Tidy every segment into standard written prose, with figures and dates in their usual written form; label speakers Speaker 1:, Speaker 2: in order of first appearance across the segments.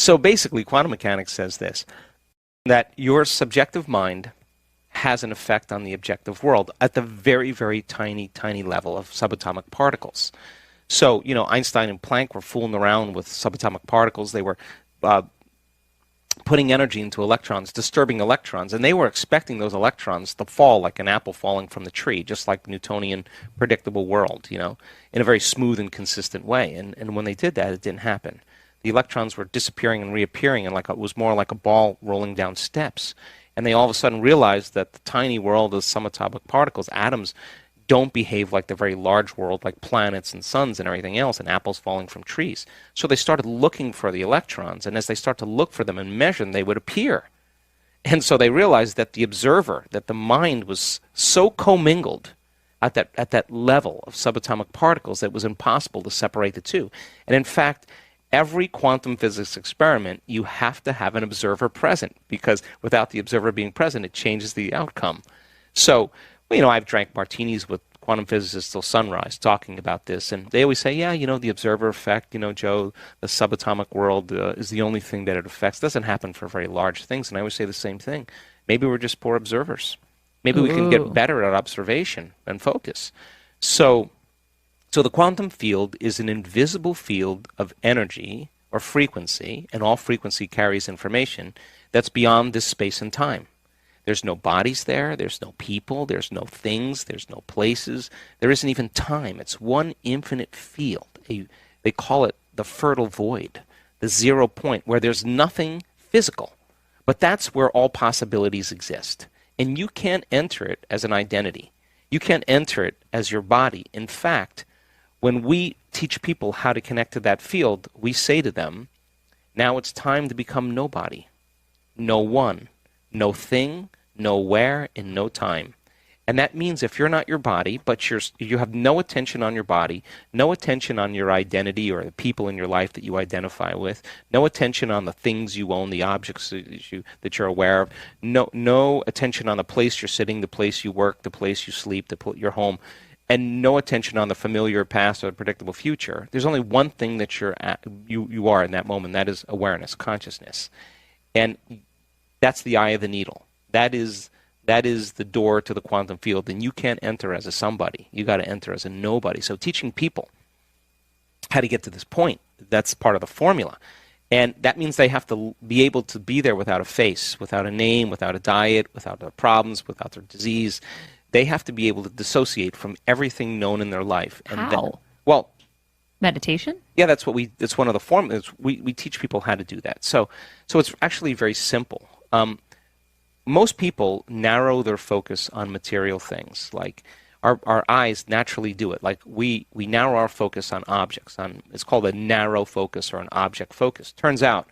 Speaker 1: So basically, quantum mechanics says this, that your subjective mind has an effect on the objective world at the very, very tiny, tiny level of subatomic particles. So, Einstein and Planck were fooling around with subatomic particles. They were putting energy into electrons, disturbing electrons, and they were expecting those electrons to fall like an apple falling from the tree, just like the Newtonian predictable world, in a very smooth and consistent way. And when they did that, it didn't happen. The electrons were disappearing and reappearing, and it was more like a ball rolling down steps. And they all of a sudden realized that the tiny world of subatomic particles, atoms, don't behave like the very large world, like planets and suns and everything else, and apples falling from trees. So they started looking for the electrons, and as they start to look for them and measure them, they would appear. And so they realized that the observer, that the mind was so commingled at that level of subatomic particles that it was impossible to separate the two. And in fact, every quantum physics experiment, you have to have an observer present, because without the observer being present, it changes the outcome. So, I've drank martinis with quantum physicists till sunrise talking about this, and they always say, the observer effect, Joe, the subatomic world is the only thing that it affects. It doesn't happen for very large things, and I always say the same thing. Maybe we're just poor observers. Maybe we can get better at observation and focus. So the quantum field is an invisible field of energy or frequency, and all frequency carries information that's beyond this space and time. There's no bodies there, there's no people, there's no things, there's no places, there isn't even time. It's one infinite field. They call it the fertile void, the 0 point, where there's nothing physical. But that's where all possibilities exist. And you can't enter it as an identity. You can't enter it as your body. In fact, when we teach people how to connect to that field, we say to them, now it's time to become nobody, no one, no thing, no where, and no time. And that means if you're not your body, but you have no attention on your body, no attention on your identity or the people in your life that you identify with, no attention on the things you own, the objects that you're aware of, no attention on the place you're sitting, the place you work, the place you sleep, your home, and no attention on the familiar past or the predictable future. There's only one thing that you are in that moment. That is awareness, consciousness. And that's the eye of the needle. That is the door to the quantum field, and you can't enter as a somebody. You got to enter as a nobody. So teaching people how to get to this point, that's part of the formula. And that means they have to be able to be there without a face, without a name, without a diet, without their problems, without their disease. They have to be able to dissociate from everything known in their life. And
Speaker 2: how?
Speaker 1: Well,
Speaker 2: meditation?
Speaker 1: Yeah, that's one of the formulas. We teach people how to do that. So it's actually very simple. Most people narrow their focus on material things. Like our eyes naturally do it. Like we narrow our focus on objects. It's called a narrow focus or an object focus. Turns out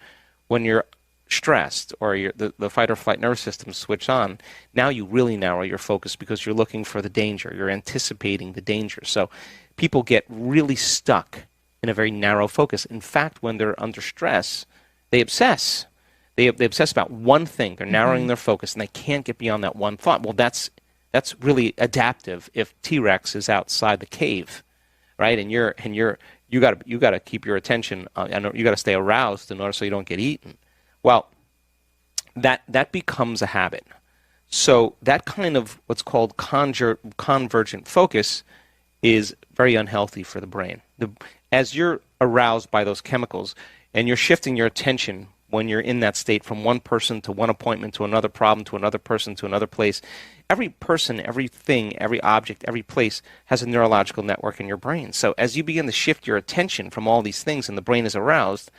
Speaker 1: when you're stressed or the fight or flight nervous system switch on, now you really narrow your focus because you're looking for the danger. You're anticipating the danger. So people get really stuck in a very narrow focus. In fact, when they're under stress, they obsess. They obsess about one thing. They're narrowing their focus, and they can't get beyond that one thought. Well, that's really adaptive if T-Rex is outside the cave, right? And you got to keep your attention, and you got to stay aroused in order so you don't get eaten. Well, that becomes a habit. So that kind of what's called convergent focus is very unhealthy for the brain. As you're aroused by those chemicals, and you're shifting your attention when you're in that state from one person to one appointment to another problem to another person to another place, every person, every thing, every object, every place has a neurological network in your brain. So as you begin to shift your attention from all these things and the brain is aroused,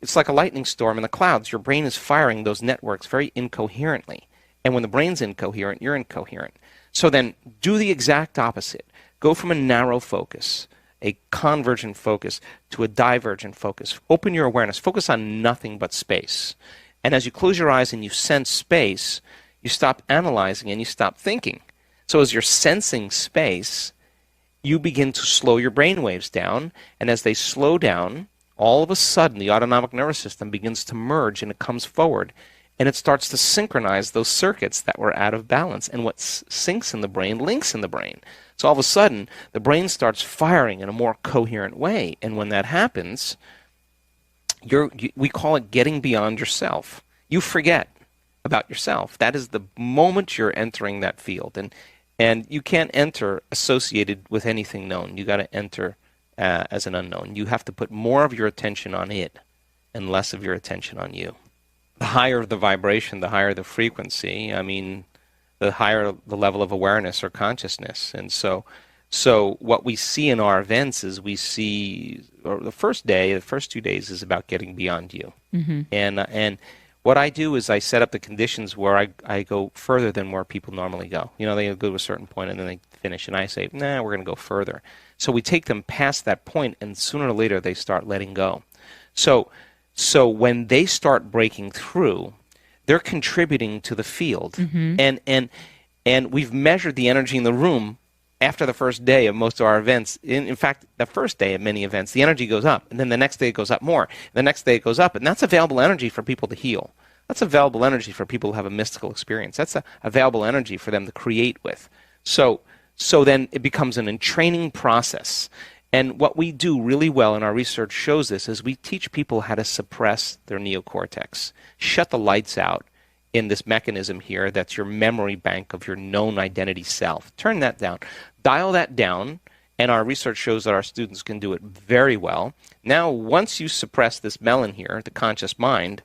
Speaker 1: it's like a lightning storm in the clouds. Your brain is firing those networks very incoherently. And when the brain's incoherent, you're incoherent. So then do the exact opposite. Go from a narrow focus, a convergent focus, to a divergent focus. Open your awareness. Focus on nothing but space. And as you close your eyes and you sense space, you stop analyzing and you stop thinking. So as you're sensing space, you begin to slow your brain waves down. And as they slow down, all of a sudden the autonomic nervous system begins to merge and it comes forward. And it starts to synchronize those circuits that were out of balance. And what syncs in the brain links in the brain. So all of a sudden, the brain starts firing in a more coherent way. And when that happens, we call it getting beyond yourself. You forget about yourself. That is the moment you're entering that field. And you can't enter associated with anything known. You got to enter as an unknown. You have to put more of your attention on it and less of your attention on you. The higher the vibration, the higher the frequency. I mean, the higher the level of awareness or consciousness. And so what we see in our events is we see, or the first 2 days is about getting beyond you. Mm-hmm. And what I do is I set up the conditions where I go further than where people normally go. You know, they go to a certain point and then they finish, and I say, nah, we're going to go further. So we take them past that point, and sooner or later they start letting go. So when they start breaking through, they're contributing to the field. Mm-hmm. And we've measured the energy in the room after the first day of most of our events. In fact, the first day of many events, the energy goes up, and then the next day it goes up more. The next day it goes up, and that's available energy for people to heal. That's available energy for people who have a mystical experience. That's available energy for them to create with. So then it becomes an entraining process. And what we do really well, and our research shows this, is we teach people how to suppress their neocortex, shut the lights out in this mechanism here that's your memory bank of your known identity self. Turn that down. Dial that down, and our research shows that our students can do it very well. Now, once you suppress this melon here, the conscious mind,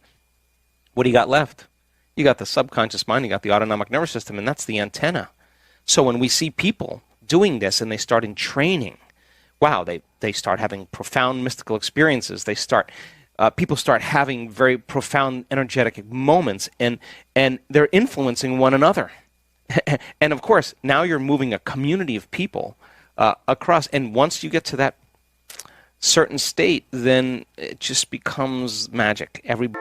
Speaker 1: what do you got left? You got the subconscious mind, you got the autonomic nervous system, and that's the antenna. So when we see people doing this and they start in training, wow, they start having profound mystical experiences. They start... people start having very profound energetic moments, and they're influencing one another. And of course, now you're moving a community of people across, and once you get to that certain state, then it just becomes magic. Everybody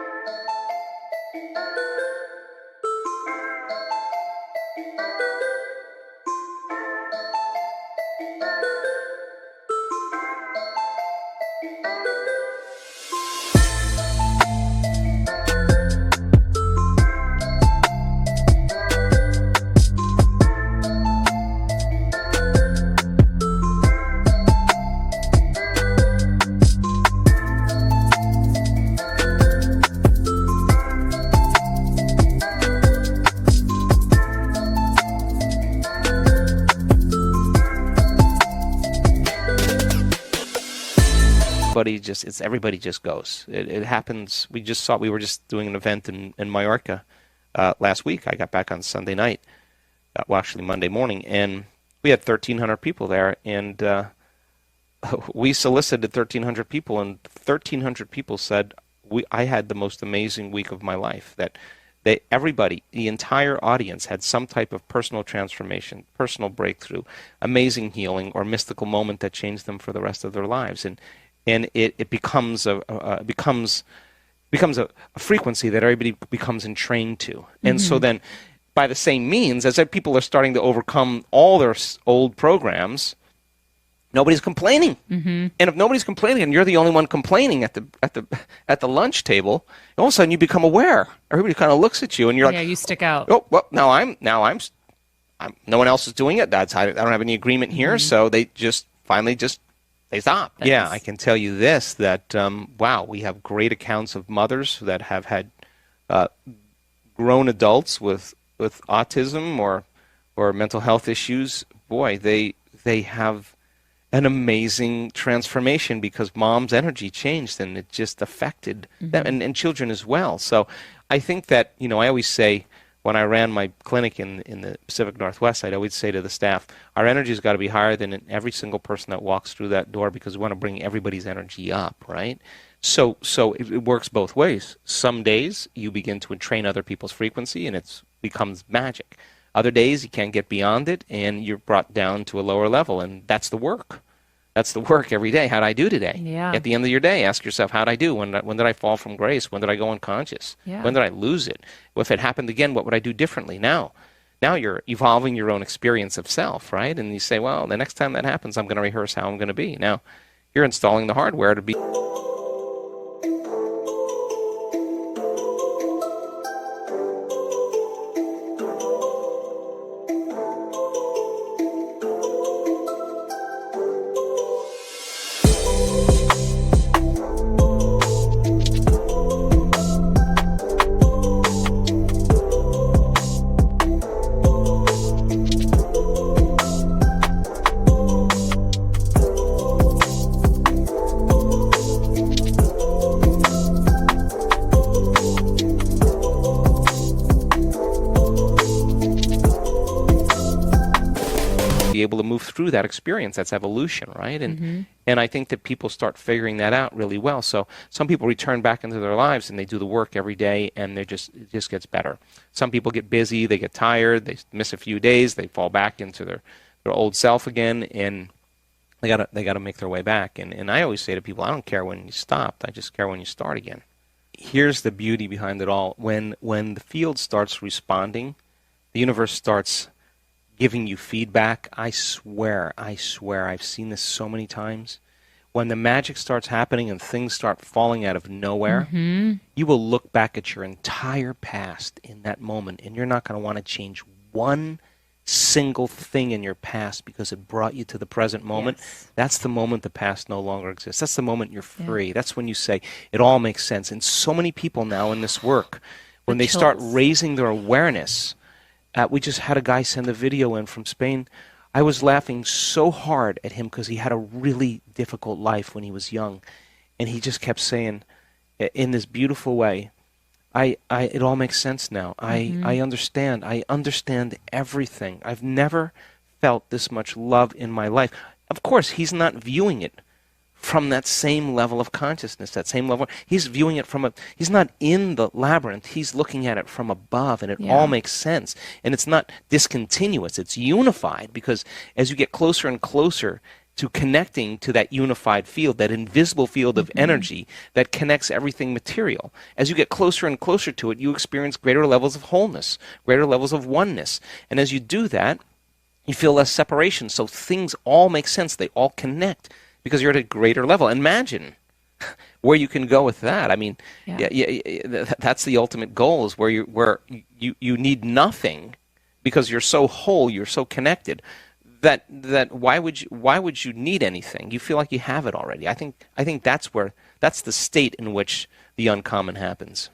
Speaker 1: just goes. It happens. We were just doing an event in Mallorca last week. I got back on Sunday night, actually Monday morning, and we had 1,300 people there, and we solicited 1,300 people, and 1,300 people said, I had the most amazing week of my life. That everybody, the entire audience, had some type of personal transformation, personal breakthrough, amazing healing, or mystical moment that changed them for the rest of their lives. And it becomes a frequency that everybody becomes entrained to. And so then, by the same means, as people are starting to overcome all their old programs, nobody's complaining. Mm-hmm. And if nobody's complaining, and you're the only one complaining at the lunch table, all of a sudden you become aware. Everybody kind of looks at you, and you're like,
Speaker 2: you stick out.
Speaker 1: Oh, well, now I'm no one else is doing it. I don't have any agreement here, so they just finally they stop. Yeah, I can tell you this, that, wow, we have great accounts of mothers that have had grown adults with autism or mental health issues. Boy, they have an amazing transformation because mom's energy changed, and it just affected them, and children as well. So I think that, I always say, when I ran my clinic in the Pacific Northwest, I'd always say to the staff, our energy's got to be higher than every single person that walks through that door, because we want to bring everybody's energy up, right? So it works both ways. Some days you begin to entrain other people's frequency, and it becomes magic. Other days you can't get beyond it, and you're brought down to a lower level, and that's the work. That's the work every day. How'd I do today?
Speaker 2: Yeah.
Speaker 1: At the end of your day, ask yourself, how'd I do? When did I fall from grace? When did I go unconscious?
Speaker 2: Yeah.
Speaker 1: When did I lose it? If it happened again, what would I do differently now? Now you're evolving your own experience of self, right? And you say, well, the next time that happens, I'm going to rehearse how I'm going to be. Now, you're installing the hardware to be... through that experience. That's evolution, right? And I think that people start figuring that out really well. So some people return back into their lives and they do the work every day, and it just gets better. Some people get busy, they get tired, they miss a few days, they fall back into their old self again, and they gotta make their way back. And I always say to people, I don't care when you stopped, I just care when you start again. Here's the beauty behind it all. When the field starts responding, the universe starts giving you feedback. I swear, I've seen this so many times. When the magic starts happening and things start falling out of nowhere, you will look back at your entire past in that moment, and you're not going to want to change one single thing in your past because it brought you to the present moment.
Speaker 2: Yes.
Speaker 1: That's the moment the past no longer exists. That's the moment you're free. Yeah. That's when you say, it all makes sense. And so many people now in this work, when they start raising their awareness, we just had a guy send a video in from Spain. I was laughing so hard at him because he had a really difficult life when he was young. And he just kept saying, in this beautiful way, it all makes sense now. I understand. I understand everything. I've never felt this much love in my life. Of course, he's not viewing it from that same level of consciousness, that same level. He's viewing it he's not in the labyrinth. He's looking at it from above, and it all makes sense. And it's not discontinuous. It's unified, because as you get closer and closer to connecting to that unified field, that invisible field of energy that connects everything material. As you get closer and closer to it, you experience greater levels of wholeness, greater levels of oneness. And as you do that, you feel less separation. So things all make sense. They all connect because you're at a greater level. Imagine where you can go with that. I mean, that's the ultimate goal, is where you need nothing because you're so whole, you're so connected. That why would you need anything? You feel like you have it already. I think that's the state in which the uncommon happens.